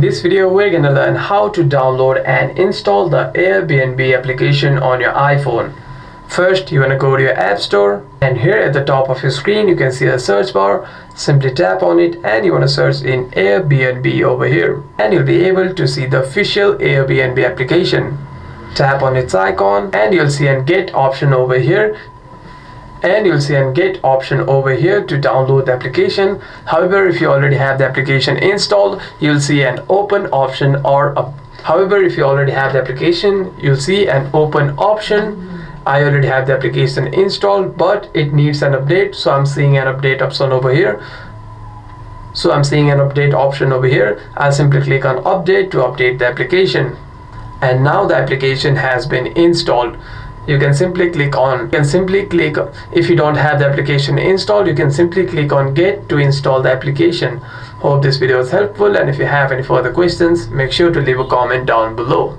In this video, we're gonna learn how to download and install the Airbnb application on your iPhone. First, you wanna go to your App Store, and here at the top of your screen, you can see a search bar. Simply tap on it, and you wanna search in Airbnb over here, and you'll be able to see the official Airbnb application. Tap on its icon, and you'll see a Get option over here. To download the application. However, if you already have the application installed, you'll see an open option I already have the application installed, but it needs an update, so I'm seeing an update option over here. I'll simply click on update to update the application. And now the application has been installed. If you don't have the application installed, you can simply click on Get to install the application. Hope this video was helpful, and if you have any further questions, make sure to leave a comment down below.